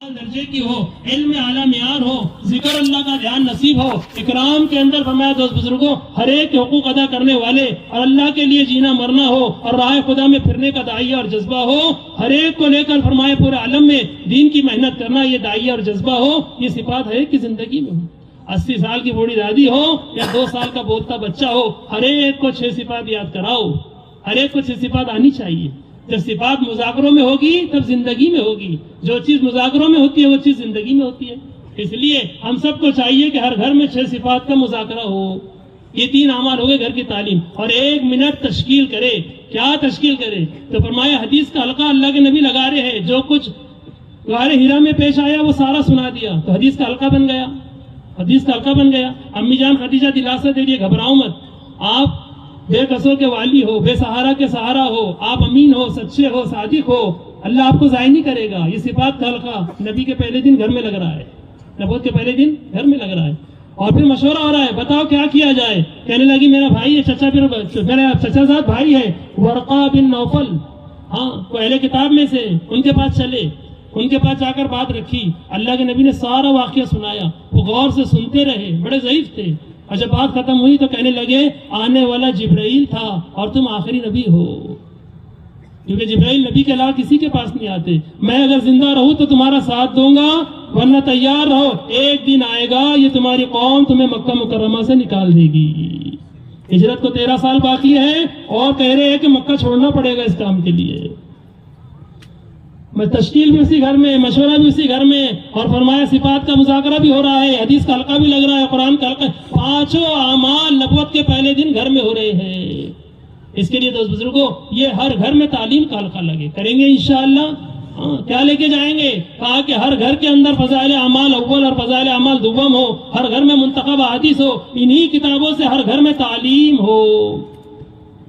درجے کی ہو، علم اعلیٰ معیار ہو، ذکر اللہ کا دھیان نصیب ہو، اکرام کے اندر فرمایا دوست بزرگوں ہر ایک حقوق ادا کرنے والے اور اللہ کے لیے جینا مرنا ہو اور راہ خدا میں پھرنے کا داعیہ اور جذبہ ہو، ہر ایک کو لے کر فرمایا پورے عالم میں دین کی محنت کرنا یہ داعیہ اور جذبہ ہو، یہ صفات ہر ایک کی زندگی میں ہو۔ 80 سال کی بوڑھی دادی ہو یا 2 سال کا بولتا بچہ ہو، ہر ایک کو 6 صفات یاد کراؤ، ہر ایک کو 6 صفات آنی چاہیے۔ جب صفات مذاکروں میں ہوگی تب زندگی میں ہوگی، جو چیز مذاکروں میں ہوتی ہے وہ چیز زندگی میں ہوتی ہے۔ اس لیے ہم سب کو چاہیے کہ ہر گھر میں 6 صفات کا مذاکرہ ہو۔ یہ 3 اعمال ہو گئے گھر کی تعلیم، اور 1 منٹ تشکیل کرے۔ کیا تشکیل کرے؟ تو فرمایا حدیث کا حلقہ اللہ کے نبی لگا رہے ہیں، جو کچھ غار ہیرا میں پیش آیا وہ سارا سنا دیا، تو حدیث کا حلقہ بن گیا، حدیث کا حلقہ بن گیا۔ امی جان خدیجہ دلاسا دے دیے، گھبراؤ مت، آپ بے قصوں کے والی ہو، بے سہارا کے سہارا ہو، آپ امین ہو، سچے ہو، صادق ہو، اللہ آپ کو ضائع نہیں کرے گا۔ یہ صفات کا حلقہ نبی کے پہلے دن گھر میں لگ رہا ہے، نبوت کے پہلے دن گھر میں لگ رہا ہے، اور پھر مشورہ ہو رہا ہے، بتاؤ کیا کیا جائے۔ کہنے لگی میرا بھائی ہے، چچا، پھر میرا چچا زاد بھائی ہے ورقہ بن نوفل، ہاں وہ اہل کتاب میں سے، ان کے پاس چلے، ان کے پاس جا کر بات رکھی، اللہ کے نبی نے سارا واقعہ سنایا، وہ غور سے سنتے رہے، بڑے ضعیف تھے، اور جب بات ختم ہوئی تو کہنے لگے آنے والا جبرائیل تھا اور تم آخری نبی ہو، کیونکہ جبرائیل نبی کے علاوہ کسی کے پاس نہیں آتے۔ میں اگر زندہ رہوں تو تمہارا ساتھ دوں گا، ورنہ تیار رہو، ایک دن آئے گا یہ تمہاری قوم تمہیں مکہ مکرمہ سے نکال دے گی۔ ہجرت کو 13 سال باقی ہے اور کہہ رہے ہیں کہ مکہ چھوڑنا پڑے گا اس کام کے لیے۔ تشکیل بھی اسی گھر میں، مشورہ بھی اسی گھر میں، اور فرمایا صفات کا مذاکرہ بھی ہو رہا ہے، حدیث کا حلقہ بھی لگ رہا ہے، قرآن کا حلقہ، 5 اعمال نبوت کے پہلے دن گھر میں ہو رہے ہیں۔ اس کے لیے دوست بزرگوں یہ ہر گھر میں تعلیم کا حلقہ لگے، کریں گے انشاءاللہ۔ کیا لے کے جائیں گے؟ کہا کہ ہر گھر کے اندر فضائل اعمال اول اور فضائل اعمال دوم ہو، ہر گھر میں منتخب احادیث ہو، انہی کتابوں سے ہر گھر میں تعلیم ہو،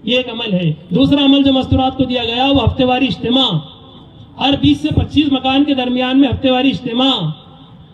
یہ ایک عمل ہے۔ دوسرا عمل جو مستورات کو دیا گیا وہ ہفتے واری اجتماع، ہر 20 سے 25 مکان کے درمیان میں ہفتے واری اجتماع۔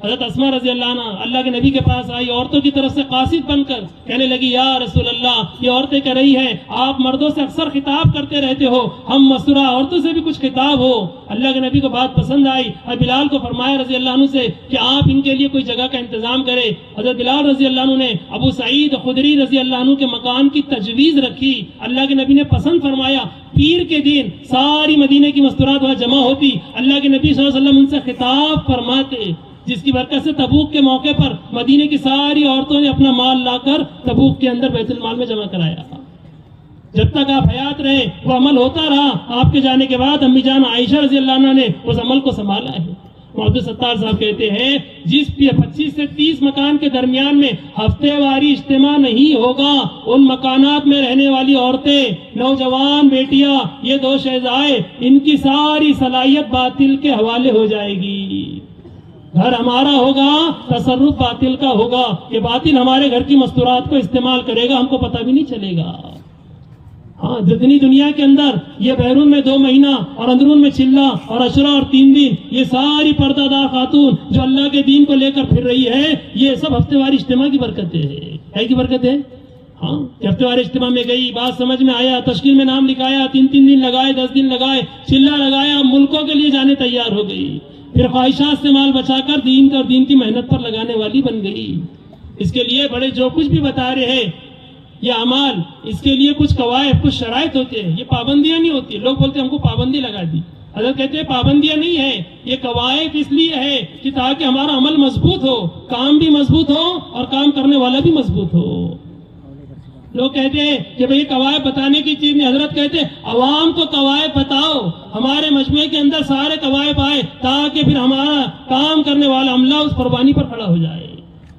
حضرت اسماء رضی اللہ عنہ اللہ کے نبی کے پاس آئی، عورتوں کی طرف سے قاصد بن کر، کہنے لگی یا رسول اللہ یہ عورتیں کہہ رہی ہیں آپ مردوں سے اکثر خطاب کرتے رہتے ہو، ہم مستورہ عورتوں سے بھی کچھ خطاب ہو۔ اللہ کے نبی کو بات پسند آئی اور بلال کو فرمایا رضی اللہ عنہ سے کہ آپ ان کے لیے کوئی جگہ کا انتظام کرے۔ حضرت بلال رضی اللہ عنہ نے ابو سعید خدری رضی اللہ عنہ کے مکان کی تجویز رکھی، اللہ کے نبی نے پسند فرمایا۔ پیر کے دن ساری مدینے کی مستورات وہاں جمع ہوتی، اللہ کے نبی صلی اللہ علیہ وسلم ان سے خطاب فرماتے، جس کی برکت سے تبوک کے موقع پر مدینے کی ساری عورتوں نے اپنا مال لا کر تبوک کے اندر بیت المال میں جمع کرایا۔ جب تک آپ حیات رہے وہ عمل ہوتا رہا، آپ کے جانے کے بعد امی جان عائشہ رضی اللہ عنہ نے اس عمل کو سنبھالا ہے۔ عبدالستار صاحب کہتے ہیں جس 25 سے 30 مکان کے درمیان میں ہفتے واری اجتماع نہیں ہوگا، ان مکانات میں رہنے والی عورتیں، نوجوان بیٹیاں، یہ 2 شہزائے، ان کی ساری صلاحیت باطل کے حوالے ہو جائے گی۔ گھر ہمارا ہوگا، تصرف باطل کا ہوگا، کہ باطل ہمارے گھر کی مستورات کو استعمال کرے گا، ہم کو پتہ بھی نہیں چلے گا۔ ہاں جتنی دنیا کے اندر یہ بیرون میں 2 مہینہ اور اندرون میں چلہ اور عشرہ اور 3 دن، یہ ساری پردہ دار خاتون جو اللہ کے دین کو لے کر پھر رہی ہے، یہ سب ہفتے واری اجتماع کی برکتیں ہیں۔ کیا کی برکت ہے؟ ہاں ہفتے واری اجتماع میں گئی، بات سمجھ میں آیا، تشکیل میں نام لکھایا، 3 دن لگائے، 10 دن لگائے، چلہ لگایا، ملکوں کے لیے جانے تیار ہو گئی، پھر خواہشات سے مال بچا کر دین اور دین کی محنت پر لگانے والی بن گئی۔ اس کے لیے بڑے جو کچھ بھی بتا رہے ہیں یہ اعمال، اس کے لیے کچھ قواعد، کچھ شرائط ہوتے ہیں، یہ پابندیاں نہیں ہوتی۔ لوگ بولتے ہیں ہم کو پابندی لگا دی، حضرت کہتے ہیں پابندیاں نہیں ہے، یہ قواعد اس لیے ہے کہ تاکہ ہمارا عمل مضبوط ہو، کام بھی مضبوط ہو اور کام کرنے والا بھی مضبوط ہو۔ لوگ کہتے ہیں کہ بھئی قواعد بتانے کی چیز نہیں، حضرت کہتے ہیں عوام کو قواعد بتاؤ، ہمارے مجموعے کے اندر سارے قواعد آئے تاکہ پھر ہمارا کام کرنے والا عملہ اس قربانی پر کھڑا ہو جائے،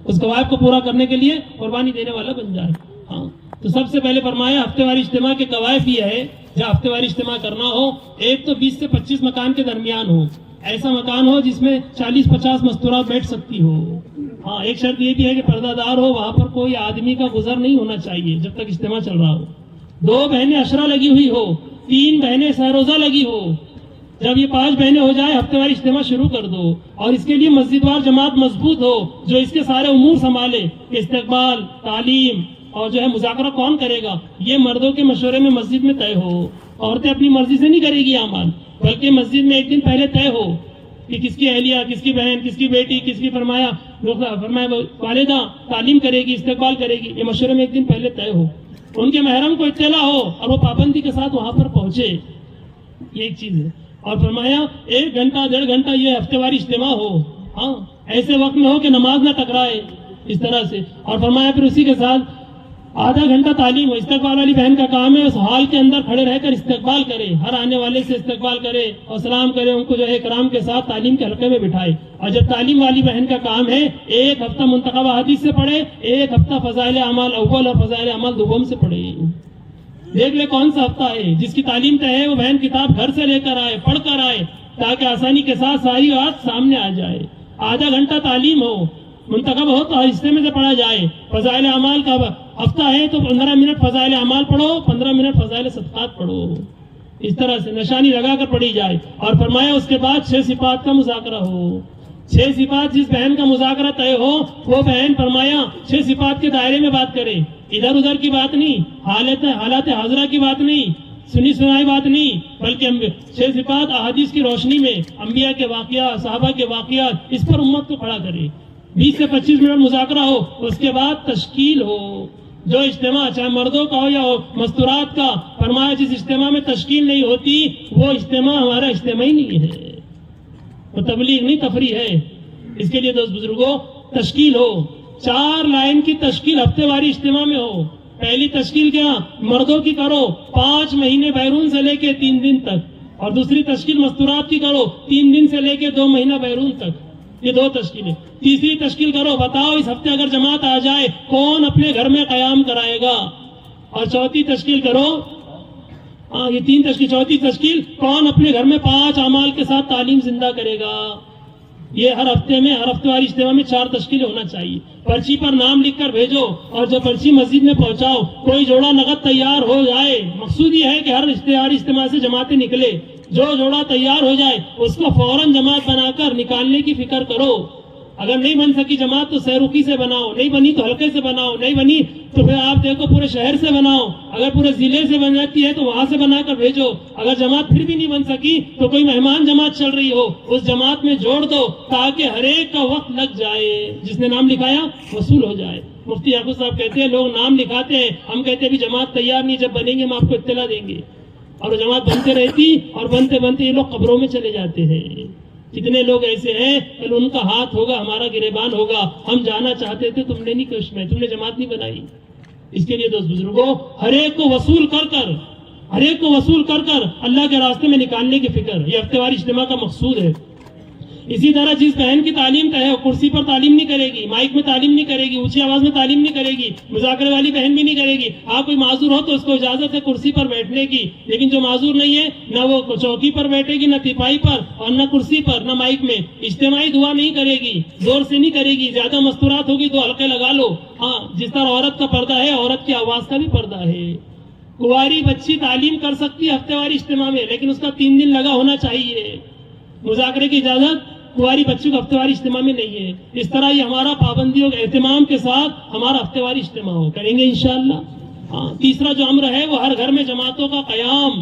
اس قواعد کو پورا کرنے کے لیے قربانی دینے والا بن جائے۔ ہاں تو سب سے پہلے فرمایا ہفتے واری اجتماع کے قواعد یہ ہے، جب ہفتے واری اجتماع کرنا ہو، ایک تو 20 سے 25 مکان کے درمیان ہو، ایسا مکان ہو جس میں 40-50 مستورات بیٹھ سکتی ہو۔ ہاں ایک شرط یہ بھی ہے کہ پردہ دار ہو، وہاں پر کوئی آدمی کا گزر نہیں ہونا چاہیے جب تک اجتماع چل رہا ہو، 2 بہنیں عشرہ لگی ہوئی ہو، 3 بہنیں سہروزہ لگی ہو۔ جب یہ 5 بہنیں ہو جائے ہفتے واری اجتماع شروع کر دو، اور اس کے لیے مسجد وار جماعت مضبوط ہو جو اس کے سارے امور سنبھالے، استقبال، تعلیم اور جو ہے مذاکرہ کون کرے گا، یہ مردوں کے مشورے میں مسجد میں طے ہو۔ عورتیں اپنی مرضی سے نہیں کرے گی اعمال، بلکہ مسجد میں ایک دن پہلے طے ہو کہ کس کی اہلیہ، کس کی بہن، کس کی بیٹی، کس کی فرمایا والدہ تعلیم کرے گی، استقبال کرے گی، یہ مشورے میں ایک دن پہلے طے ہو، ان کے محرم کو اطلاع ہو اور وہ پابندی کے ساتھ وہاں پر پہنچے، یہ ایک چیز ہے۔ اور فرمایا 1 گھنٹہ 1.5 گھنٹہ یہ ہفتے واری اجتماع ہو، ہاں ایسے وقت میں ہو کہ نماز نہ ٹکرائے اس طرح سے۔ اور فرمایا پھر اسی کے ساتھ آدھا گھنٹہ تعلیم ہو، استقبال والی بہن کا کام ہے اس ہال کے اندر کھڑے رہ کر استقبال کرے، ہر آنے والے سے استقبال کرے اور سلام کرے، ان کو جو ہے کرام کے ساتھ تعلیم کے حلقے میں بٹھائے۔ اور جب تعلیم والی بہن کا کام ہے 1 ہفتہ منتخبہ حدیث سے پڑھے، 1 ہفتہ فضائل اعمال اول اور فضائل اعمال دوم سے پڑھے۔ دیکھ لے کون سا ہفتہ ہے جس کی تعلیم طے ہے، وہ بہن کتاب گھر سے لے کر آئے، پڑھ کر آئے، تاکہ آسانی کے ساتھ ساری بات سامنے آ جائے۔ آدھا گھنٹہ تعلیم ہو، منتخب ہو تو حصے میں سے پڑھا جائے۔ فضائل اعمال کا ہفتہ ہے تو 15 منٹ فضائل اعمال پڑھو، 15 منٹ فضائل صدقات پڑھو، اس طرح سے نشانی لگا کر پڑھی جائے۔ اور فرمایا اس کے بعد 6 صفات کا مذاکرہ ہو۔ 6 صفات جس بہن کا مذاکرہ طے ہو وہ بہن فرمایا 6 صفات کے دائرے میں بات کرے، ادھر ادھر کی بات نہیں، حالات حاضرہ کی بات نہیں، سنی سنائی بات نہیں، بلکہ 6 صفات احادیث کی روشنی میں انبیاء کے واقعات، صحابہ کے واقعات، اس پر امت کو کھڑا کرے۔ 20 سے 25 منٹ مذاکرہ ہو، اس کے بعد تشکیل ہو۔ جو اجتماع چاہے مردوں کا ہو یا مستورات کا، فرمایا جس اجتماع میں تشکیل نہیں ہوتی وہ اجتماع ہمارا اجتماع ہی نہیں ہے، وہ تبلیغ نہیں تفریح ہے۔ اس کے لیے دوست بزرگوں تشکیل ہو، 4 لائن کی تشکیل ہفتے واری اجتماع میں ہو۔ پہلی تشکیل کیا مردوں کی کرو 5 مہینے بیرون سے لے کے 3 دن تک، اور دوسری تشکیل مستورات کی کرو 3 دن سے لے کے 2 مہینہ بیرون تک، یہ 2 تشکیلیں۔ تیسری تشکیل کرو، بتاؤ اس ہفتے اگر جماعت آ جائے کون اپنے گھر میں قیام کرائے گا۔ اور چوتھی تشکیل کرو، یہ 3 تشکیل، چوتھی تشکیل کون اپنے گھر میں 5 اعمال کے ساتھ تعلیم زندہ کرے گا۔ یہ ہر ہفتے میں، ہر ہفتے واری اجتماع میں 4 تشکیلیں ہونا چاہیے۔ پرچی پر نام لکھ کر بھیجو اور جو پرچی مسجد میں پہنچاؤ، کوئی جوڑا نقد تیار ہو جائے۔ مقصود یہ ہے کہ ہر اجتماع سے جماعتیں نکلے، جو جوڑا تیار ہو جائے اس کو فوراً جماعت بنا کر نکالنے کی فکر کرو۔ اگر نہیں بن سکی جماعت تو سیروکی سے بناؤ، نہیں بنی تو حلقے سے بناؤ، نہیں بنی تو پھر آپ دیکھو پورے شہر سے بناؤ، اگر پورے ضلع سے بن جاتی ہے تو وہاں سے بنا کر بھیجو۔ اگر جماعت پھر بھی نہیں بن سکی تو کوئی مہمان جماعت چل رہی ہو اس جماعت میں جوڑ دو، تاکہ ہر ایک کا وقت لگ جائے، جس نے نام لکھایا وصول ہو جائے۔ مفتی یعقوب صاحب کہتے ہیں لوگ نام لکھاتے ہیں، ہم کہتے ہیں ابھی جماعت تیار نہیں، جب بنیں گے ہم آپ کو اطلاع دیں گے۔ اور وہ جماعت بنتے رہتی اور بنتے بنتے یہ لوگ قبروں میں چلے جاتے ہیں۔ کتنے لوگ ایسے ہیں کل ان کا ہاتھ ہوگا، ہمارا گریبان ہوگا، ہم جانا چاہتے تھے، تم نے نہیں کوشش میں، تم نے جماعت نہیں بنائی۔ اس کے لیے دوست بزرگوں ہر ایک کو وصول کر کر اللہ کے راستے میں نکالنے کی فکر، یہ ہفتے واری اجتماع کا مقصود ہے۔ اسی طرح جس بہن کی تعلیم طے ہے وہ کرسی پر تعلیم نہیں کرے گی، مائک میں تعلیم نہیں کرے گی، اونچی آواز میں تعلیم نہیں کرے گی، مذاکرے والی بہن بھی نہیں کرے گی۔ آپ کوئی معذور ہو تو اس کو اجازت ہے کرسی پر بیٹھنے کی، لیکن جو معذور نہیں ہے نہ وہ چوکی پر بیٹھے گی، نہ تیپائی پر، اور نہ کرسی پر، نہ مائک میں۔ اجتماعی دعا نہیں کرے گی، زور سے نہیں کرے گی، زیادہ مستورات ہوگی تو حلقے لگا لو۔ ہاں جس طرح عورت کا پردہ ہے عورت کی آواز کا بھی پردہ ہے۔ کنواری بچی تعلیم کر سکتی ہے ہفتے واری اجتماع میں، لیکن اس کا 3 دن لگا ہونا چاہیے۔ مذاکرے کی اجازت کنواری بچوں کو ہفتے واری اجتماع میں نہیں ہے۔ اس طرح یہ ہمارا پابندیوں کے اہتمام کے ساتھ ہمارا ہفتے واری اجتماع ہو، کریں گے انشاءاللہ۔ ہاں تیسرا جو امر ہے وہ ہر گھر میں جماعتوں کا قیام،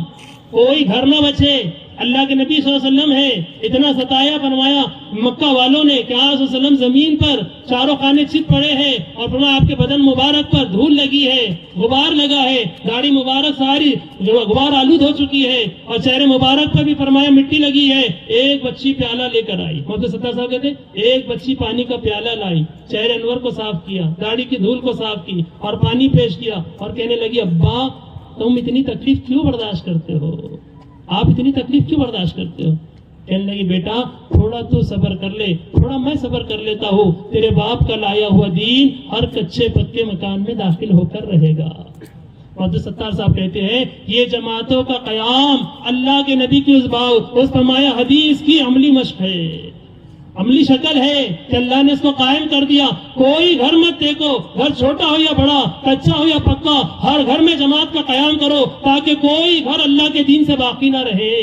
کوئی گھر نہ بچے۔ اللہ کے نبی صلی اللہ علیہ وسلم ہے اتنا ستایا، فرمایا مکہ والوں نے کہ آپ صلی اللہ علیہ وسلم زمین پر چاروں خانے چت پڑے ہیں، اور فرمایا آپ کے بدن مبارک پر دھول لگی ہے، غبار لگا ہے، داڑھی مبارک ساری غبار آلود ہو چکی ہے، اور چہرے مبارک پر بھی فرمایا مٹی لگی ہے۔ ایک بچی پیالہ لے کر آئی، محمد ستار صاحب کہتے ایک بچی پانی کا پیالہ لائی، چہرے انور کو صاف کیا، داڑھی کی دھول کو صاف کی اور پانی پیش کیا، اور کہنے لگی ابا تم اتنی تکلیف کیوں برداشت کرتے ہو، آپ اتنی تکلیف کیوں برداشت کرتے ہو؟ کہنے لگی بیٹا تھوڑا تو صبر کر لے، تھوڑا میں صبر کر لیتا ہوں، تیرے باپ کا لایا ہوا دین ہر کچے پکے مکان میں داخل ہو کر رہے گا۔ محمد ستار صاحب کہتے ہیں یہ جماعتوں کا قیام اللہ کے نبی کی اس فرمایا حدیث کی عملی مشق ہے، عملی شکل ہے کہ اللہ نے اس کو قائم کر دیا۔ کوئی گھر مت دیکھو، گھر چھوٹا ہو یا بڑا، کچا ہو یا پکا، ہر گھر میں جماعت کا قیام کرو تاکہ کوئی گھر اللہ کے دین سے باقی نہ رہے۔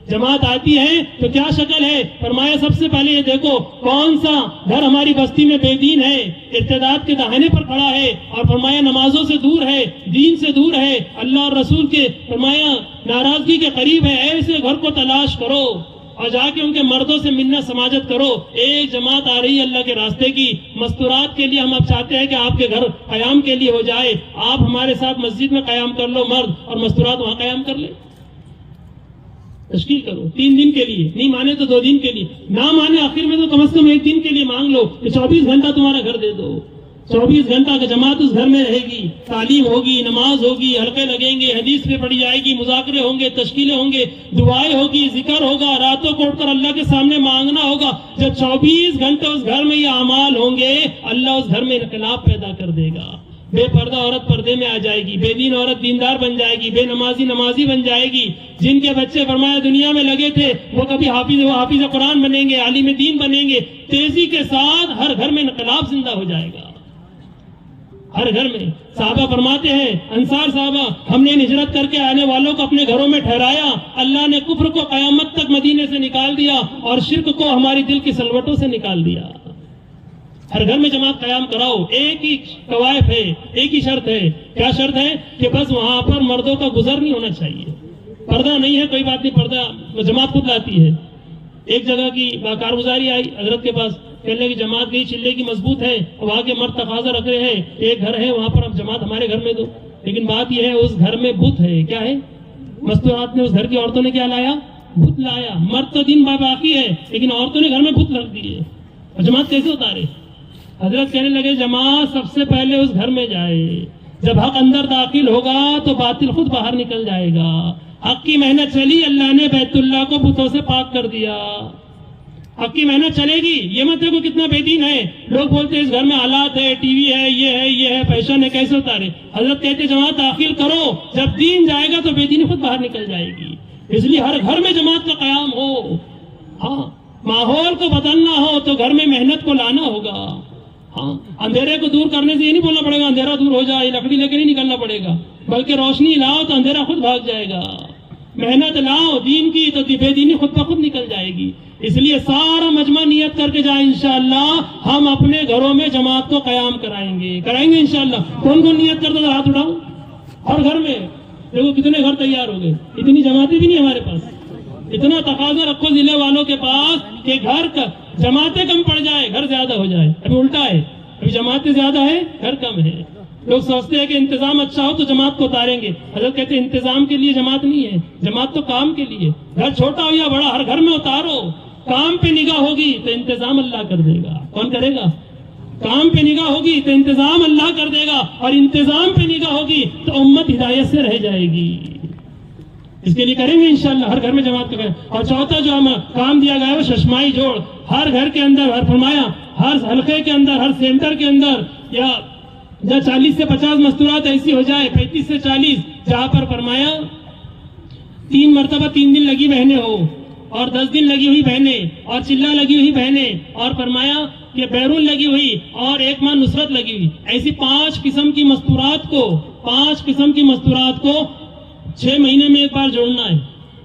جماعت آتی ہے تو کیا شکل ہے؟ فرمایا سب سے پہلے یہ دیکھو کون سا گھر ہماری بستی میں بے دین ہے، ارتداد کے دہانے پر کھڑا ہے، اور فرمایا نمازوں سے دور ہے، دین سے دور ہے، اللہ اور رسول کے فرمایا ناراضگی کے قریب ہے، ایسے گھر کو تلاش کرو۔ اور جا کے ان کے مردوں سے ملنا سماجت کرو. ایک جماعت آ رہی ہے اللہ کے راستے کی, مستورات کے لیے ہم اب چاہتے ہیں کہ آپ کے گھر قیام کے لیے ہو جائے. آپ ہمارے ساتھ مسجد میں قیام کر لو مرد, اور مستورات وہاں قیام کر لیں. تشکیل کرو 3 دن کے لیے, نہیں مانے تو 2 دن کے لیے, نہ مانے آخر میں تو کم از کم 1 دن کے لیے مانگ لو کہ 24 گھنٹہ تمہارا گھر دے دو. 24 گھنٹہ کا جماعت اس گھر میں رہے گی, تعلیم ہوگی, نماز ہوگی, حلقے لگیں گے, حدیث پہ پڑھی جائے گی, مذاکرے ہوں گے, تشکیلیں ہوں گے, دعائیں ہوگی, ذکر ہوگا, راتوں کو اٹھ کر اللہ کے سامنے مانگنا ہوگا. جب 24 گھنٹے اس گھر میں یہ اعمال ہوں گے, اللہ اس گھر میں انقلاب پیدا کر دے گا. بے پردہ عورت پردے میں آ جائے گی, بے دین عورت دیندار بن جائے گی, بے نمازی نمازی بن جائے گی. جن کے بچے فرمایا دنیا میں لگے تھے وہ کبھی حافظ قرآن بنیں گے, عالم دین بنیں گے. تیزی کے ساتھ ہر گھر میں انقلاب زندہ ہو جائے گا, ہر گھر میں. صحابہ فرماتے ہیں, انصار صحابہ, ہم نے ہجرت کر کے آنے والوں کو اپنے گھروں میں ٹھہرایا, اللہ نے کفر کو قیامت تک مدینے سے نکال دیا اور شرک کو ہماری دل کی سلوٹوں سے نکال دیا. ہر گھر میں جماعت قیام کراؤ. ایک ہی قوائف ہے, ایک ہی شرط ہے. کیا شرط ہے؟ کہ بس وہاں پر مردوں کا گزر نہیں ہونا چاہیے. پردہ نہیں ہے کوئی بات نہیں, پردہ جماعت خود لاتی ہے. ایک جگہ کی کارگزاری آئی حضرت کے پاس, کہنے کی جماعت گئی چلے کی مضبوط ہے, وہاں کے مرد تقاضا رکھ رہے ہیں, ایک گھر ہے وہاں پر اب جماعت ہمارے گھر میں دو. لیکن بات یہ ہے اس گھر میں بت ہے. کیا ہے؟ مستورات نے اس گھر کی عورتوں نے کیا لایا؟ بت لایا. مرد تو دین باقی ہے لیکن عورتوں نے گھر میں بت رکھ دیے. اور جماعت کیسے اتارے؟ حضرت کہنے لگے جماعت سب سے پہلے اس گھر میں جائے. جب حق اندر داخل ہوگا تو باطل خود باہر نکل جائے گا. حق کی محنت چلی, اللہ نے بیت اللہ کو بتوں سے پاک کر دیا. حق کی محنت چلے گی. یہ مت دیکھو کتنا بے دین ہے. لوگ بولتے ہیں اس گھر میں آلات ہے, ٹی وی ہے, یہ ہے, فیشن ہے, کیسے اتارے؟ حضرت کہتے جماعت داخل کرو, جب دین جائے گا تو بے دینی خود باہر نکل جائے گی. اس لیے ہر گھر میں جماعت کا قیام ہو. ہاں, ماحول کو بدلنا ہو تو گھر میں محنت کو لانا ہوگا. ہاں, اندھیرے کو دور کرنے سے یہ نہیں بولنا پڑے گا اندھیرا دور ہو جائے, لکڑی لے کے نہیں نکلنا پڑے گا, بلکہ روشنی لاؤ تو اندھیرا خود بھاگ جائے گا. محنت لاؤ دین کی تو بے دینی خود بخود نکل جائے گی. اس لیے سارا مجمع نیت کر کے جائیں, انشاءاللہ ہم اپنے گھروں میں جماعت کو قیام کرائیں گے انشاءاللہ. کون کون نیت کرتا تھا ہاتھ اٹھاؤ. ہر گھر میں دیکھو کتنے گھر تیار ہو گئے. اتنی جماعتیں بھی نہیں ہمارے پاس. اتنا تقاضا رکھو ضلع والوں کے پاس کہ گھر جماعتیں کم پڑ جائے, گھر زیادہ ہو جائے. ابھی الٹا ہے, ابھی جماعتیں زیادہ ہے, گھر کم ہے. لوگ سوچتے ہیں کہ انتظام اچھا ہو تو جماعت کو اتاریں گے. حضرت کہتے ہیں انتظام کے لیے جماعت نہیں ہے, جماعت تو کام کے لیے. گھر چھوٹا ہو یا بڑا ہر گھر میں اتارو. کام پہ نگاہ ہوگی تو انتظام اللہ کر دے گا. کون کرے گا؟ کام پہ نگاہ ہوگی تو انتظام اللہ کر دے گا, اور انتظام پہ نگاہ ہوگی تو امت ہدایت سے رہ جائے گی. اس کے لیے کریں گے انشاءاللہ ہر گھر میں جماعت کریں. اور چوتھا جو ہم کام دیا گیا ہے وہ ششمائی جوڑ. ہر گھر کے اندر, ہر فرمایا ہر حلقے کے اندر, ہر سینٹر کے اندر یا 40 سے 50 مستورات ایسی ہو جائے, 35 سے 40, جہاں پر فرمایا 3 مرتبہ 3 دن لگی بہنیں ہو, اور 10 دن لگی ہوئی بہنیں, اور چلہ لگی ہوئی بہنیں, اور فرمایا کہ بیرون لگی ہوئی, اور 1 ماہ نصرت لگی ہوئی. ایسی 5 قسم کی مستورات کو 6 مہینے میں ایک بار جوڑنا ہے.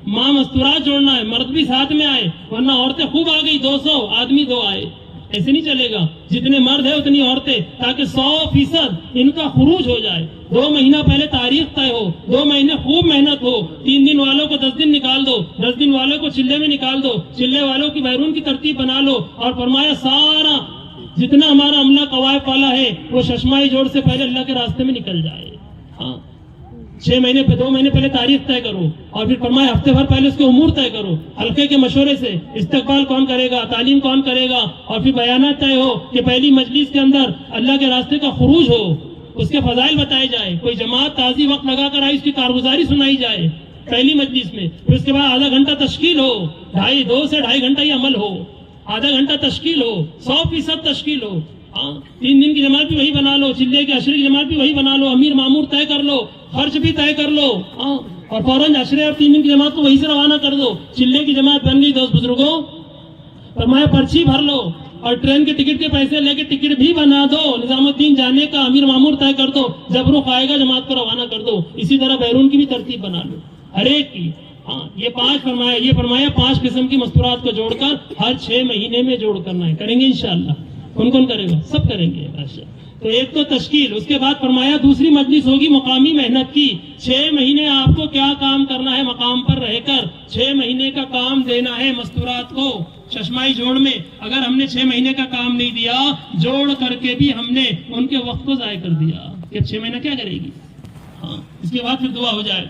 ماں مستورات جوڑنا ہے, مرد بھی ساتھ میں آئے, ورنہ عورتیں خوب آ گئی 200 آدمی 2 آئے. ایسے نہیں چلے گا. جتنے مرد ہیں اتنی عورتیں, تاکہ 100% ان کا خروج ہو جائے. 2 مہینہ پہلے تاریخ طے ہو, 2 مہینے خوب محنت ہو. 3 دن والوں کو 10 دن نکال دو, 10 دن والوں کو چلے میں نکال دو, چلے والوں کی بیرون کی ترتیب بنا لو. اور فرمایا سارا جتنا ہمارا عملہ قوائف والا ہے وہ ششمائی جوڑ سے پہلے اللہ کے راستے میں نکل جائے. ہاں, 2 مہینے پہلے تاریخ طے کرو, اور پھر فرمایا ہفتے بھر پہلے اس کے امور طے کرو. حلقے کے مشورے سے استقبال کون کرے گا, تعلیم کون کرے گا, اور پھر بیانات طے ہو کہ پہلی مجلس کے اندر اللہ کے راستے کا خروج ہو, اس کے فضائل بتائے جائے. کوئی جماعت تازی وقت لگا کر آئی, اس کی کارگزاری سنائی جائے پہلی مجلس میں. پھر اس کے بعد آدھا گھنٹہ تشکیل ہو, 2 سے 2.5 گھنٹہ یہ عمل ہو, آدھا گھنٹہ تشکیل ہو, 100% تشکیل ہو. 3 دن کی جماعت بھی وہی بنا لو, چلے کے عشرے کی جماعت بھی وہی بنا لو, امیر مامور طے کر لو, خرچ بھی طے کر لو, اور فوراً عشرے اور 3 دن کی جماعت کو وہی سے روانہ کر دو. چلے کی جماعت بن گئی دوست بزرگوں, فرمایا پرچی بھر لو, اور ٹرین کے ٹکٹ کے پیسے لے کے ٹکٹ بھی بنا دو. نظام الدین جانے کا امیر مامور طے کر دو, جب رخ آئے گا جماعت کو روانہ کر دو. اسی طرح بیرون کی بھی ترتیب بنا لو ہر ایک کی. یہ 5 فرمایا 5 قسم کی مستورات کو جوڑ کر ہر 6 مہینے میں جوڑ کرنا ہے. کریں گے انشاءاللہ. کون کرے گا؟ سب کریں گے. تو ایک تو تشکیل، اس کے بعد فرمایا دوسری مجلس ہوگی مقامی محنت کی. 6 مہینے آپ کو کیا کام کرنا ہے مقام پر رہ کر؟ 6 مہینے کا کام دینا ہے مستورات کو چشمائی جوڑ میں. اگر ہم نے 6 مہینے کا کام نہیں دیا، جوڑ کر کے بھی ہم نے ان کے وقت کو ضائع کر دیا کہ 6 مہینہ کیا کرے گی. ہاں، اس کے بعد پھر دعا ہو جائے.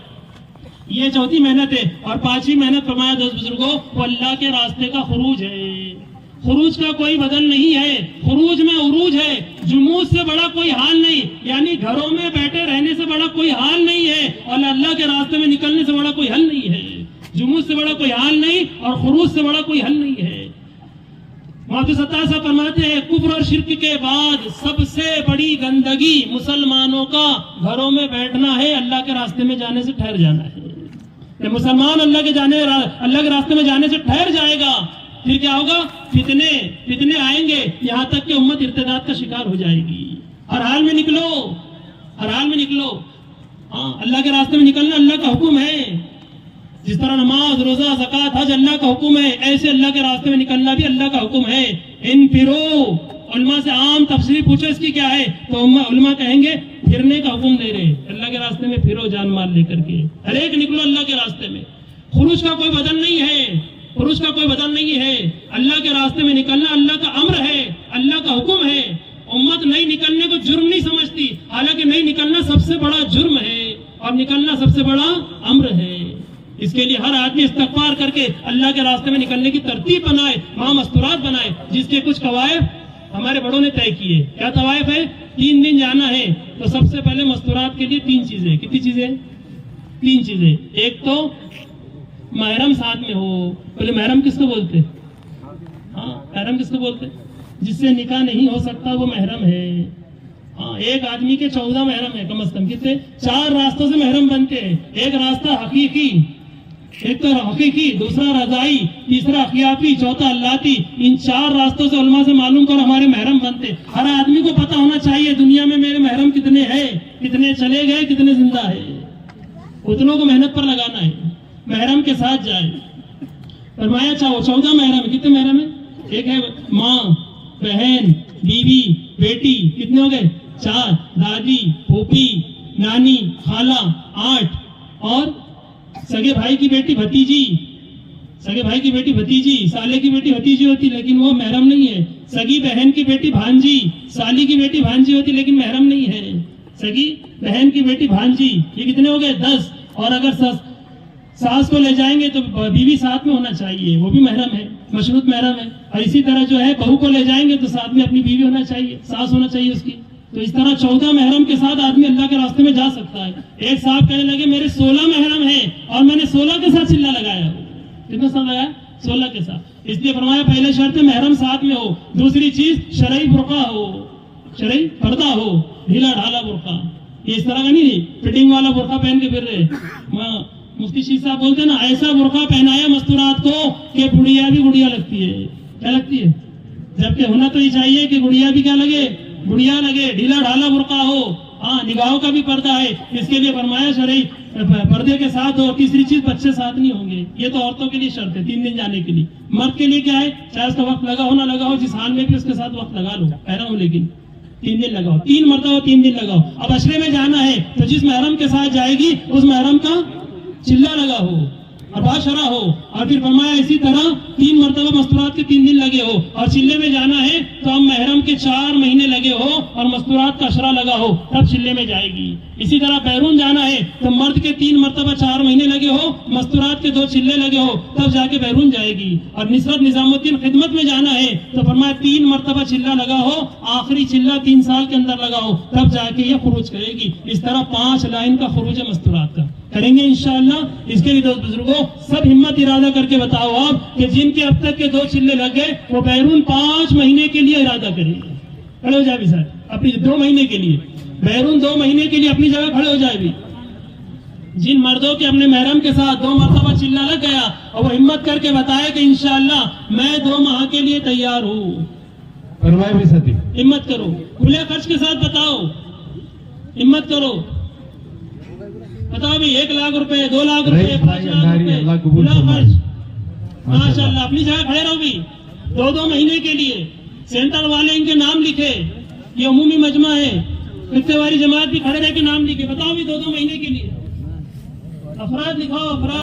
یہ چوتھی محنت ہے. اور 5ویں محنت فرمایا دوست بزرگوں، وہ اللہ کے راستے کا خروج ہے. خروج کا کوئی بدل نہیں ہے، خروج میں عروج ہے. جمود سے بڑا کوئی حال نہیں، یعنی گھروں میں بیٹھے رہنے سے بڑا کوئی حال نہیں ہے، اور اللہ کے راستے میں نکلنے سے بڑا کوئی حل نہیں ہے. جمود سے بڑا کوئی حال نہیں اور خروج سے بڑا کوئی حل نہیں ہے. محمد ستار صاحب فرماتے ہیں کفر اور شرک کے بعد سب سے بڑی گندگی مسلمانوں کا گھروں میں بیٹھنا ہے، اللہ کے راستے میں جانے سے ٹھہر جانا ہے. کہ مسلمان اللہ کے راستے میں جانے سے ٹھہر جائے گا، پھر کیا ہوگا؟ فتنے آئیں گے، یہاں تک کہ امت ارتداد کا شکار ہو جائے گی. ہر حال میں نکلو، ہر حال میں نکلو. ہاں، اللہ کے راستے میں نکلنا اللہ کا حکم ہے. جس طرح نماز، روزہ، زکوٰۃ، حج اللہ کا حکم ہے، ایسے اللہ کے راستے میں نکلنا بھی اللہ کا حکم ہے. ان پھرو، علماء سے عام تفسیر پوچھو اس کی کیا ہے، تو علماء کہیں گے پھرنے کا حکم دے رہے. اللہ کے راستے میں پھرو، جان مال لے کر کے، ہر ایک نکلو اللہ کے راستے میں. خروج کا کوئی بدل نہیں ہے، خروج کا کوئی بدل نہیں ہے. اللہ کے راستے میں نکلنا اللہ کا امر ہے، اللہ کا حکم ہے. امت نہیں نکلنے کو جرم نہیں سمجھتی، حالانکہ نہیں نکلنا سب سے بڑا جرم ہے اور نکلنا سب سے بڑا امر ہے. اس کے لیے ہر آدمی استغفار کر کے اللہ کے راستے میں نکلنے کی ترتیب بنائے، وہاں مستورات بنائے، جس کے کچھ قواعد ہمارے بڑوں نے طے کیے. کیا طوائف ہے؟ 3 دن جانا ہے، تو سب سے پہلے مستورات کے لیے 3 چیزیں. کتنی چیزیں؟ 3 چیزیں. ایک تو محرم ساتھ میں ہو. بولے محرم کس کو بولتے؟ ہاں، محرم کس کو بولتے؟ جس سے نکاح نہیں ہو سکتا وہ محرم ہے. ہاں، ایک آدمی کے 14 محرم ہے کم از کم. کتنے؟ 4 راستوں سے محرم بنتے ہیں. ایک راستہ حقیقی، ایک تو حقیقی، دوسرا رضائی، تیسرا اخلاقی، چوتھا اللہتی. ان 4 راستوں سے علماء سے معلوم کرو ہمارے محرم بنتے. ہر آدمی کو پتا ہونا چاہیے دنیا میں میرے محرم کتنے ہیں، کتنے چلے گئے، کتنے زندہ ہے. اتنوں کو محنت پر لگانا ہے، محرم کے ساتھ جائے. فرمایا 14 محرم. کتنے محرم ہیں؟ ایک ہے ماں، بہن، بیوی، بیٹی. کتنے ہو گئے؟ 4. دادی، پھوپھی، نانی، خالہ. 8. اور سگے بھائی کی بیٹی بھتیجی، سگے بھائی کی بیٹی بھتیجی، سالے کی بیٹی بھتیجی ہوتی لیکن وہ محرم نہیں ہے. سگی بہن کی بیٹی بھانجی، سالی کی بیٹی بھانجی ہوتی لیکن محرم نہیں ہے. سگی بہن کی بیٹی بھانجی. یہ کتنے ہو گئے؟ 10. اور اگر ساس کو لے جائیں گے تو بیوی ساتھ میں ہونا چاہیے، وہ بھی محرم ہے، مشروط محرم ہے. اور اسی طرح جو ہے بہو کو لے جائیں گے تو ساتھ میں اپنی بیوی ہونا چاہیے، ساس ہونا چاہیے اس کی. تو اس طرح 14 محرم کے ساتھ آدمی اللہ کے راستے میں جا سکتا ہے. ایک صاحب کہنے لگے میرے 16 محرم ہیں اور میں نے 16 کے ساتھ چلا لگایا. کتنا ساتھ لگایا؟ 16 کے ساتھ. اس لیے فرمایا پہلے شرط محرم ساتھ میں ہو. دوسری چیز شرعی برقع ہو، شرعی پردہ ہو، ڈھیلا ڈھالا برقع. یہ اس طرح کا نہیں فٹنگ والا برقع پہن کے پھر رہے. مفتی شیخ صاحب بولتے ہیں نا، ایسا برقع پہنایا مستورات کو کہ گڑیا بھی گڑیا لگتی ہے. کیا لگتی ہے؟ جبکہ ہونا تو یہ چاہیے کہ گڑیا بھی کیا لگے، گڑیا لگے، ڈھیلا ڈھالا برقع ہو. ہاں، نگاہوں کا بھی پردہ ہے. اس کے لیے فرمایا شرعی پردے کے ساتھ. اور تیسری چیز بچے ساتھ نہیں ہوں گے. یہ تو عورتوں کے لیے شرط ہے 3 دن جانے کے لیے. مرد کے لیے کیا ہے؟ چاہے اس کا وقت لگا ہو نہ لگا ہو، جس حال میں بھی اس کے ساتھ وقت لگا لو، حیران ہو، لیکن 3 دن لگاؤ. 3 مرتبہ 3 دن لگاؤ. اب عشرے میں جانا ہے تو جس محرم کے ساتھ جائے گی اس محرم کا چلہ لگا ہو اور باشرہ ہو. اور پھر فرمایا اسی طرح 3 مرتبہ مستورات کے 3 دن لگے ہو. اور چلے میں جانا ہے تو اب محرم کے 4 مہینے لگے ہو اور مستورات کا اشرا لگا ہو، تب چلے میں جائے گی. اسی طرح بیرون جانا ہے تو مرد کے 3 مرتبہ 4 مہینے لگے ہو، مستورات کے 2 چلے لگے ہو، تب جا کے بیرون جائے گی. اور نصرت نظام الدین خدمت میں جانا ہے تو فرمایا 3 مرتبہ چلہ لگا ہو، آخری چلہ 3 سال کے اندر لگا ہو، تب جا کے یہ خروج کرے گی. اس طرح 5 لائن کا خروج ہے مستورات کا. کریں گے انشاءاللہ. اس کے لیے دوست بزرگوں سب ہمت ارادہ کر کے بتاؤ آپ کہ جن کے اب تک کے 2 چلے لگ گئے وہ بیرون 5 مہینے کے لیے ارادہ کریں گے. کھڑے ہو جائے بھی سر اپنی 2 مہینے کے لیے، بیرون 2 مہینے کے لیے اپنی جگہ کھڑے ہو جائے بھی. جن مردوں کے اپنے محرم کے ساتھ 2 مرتبہ چلہ لگ گیا اور وہ ہمت کر کے بتائے کہ انشاءاللہ میں 2 ماہ کے لیے تیار ہوں. ہمت کرو، کھلے خرچ کے ساتھ بتاؤ، ہمت کرو، بتاؤ بھی 1 لاکھ روپے، 2 لاکھ روپے، 5 لاکھ روپے کھلا خرچ. ماشاءاللہ اپنی جگہ کھڑے رہو بھی 2 مہینے کے لیے. سینٹر والے ان کے نام لکھے، یہ عمومی مجمع ہے، خطے واری جماعت بھی کھڑے رہ کے نام لکھے، بتاؤ بھی 2 مہینے کے لیے افراد لکھاؤ، افراد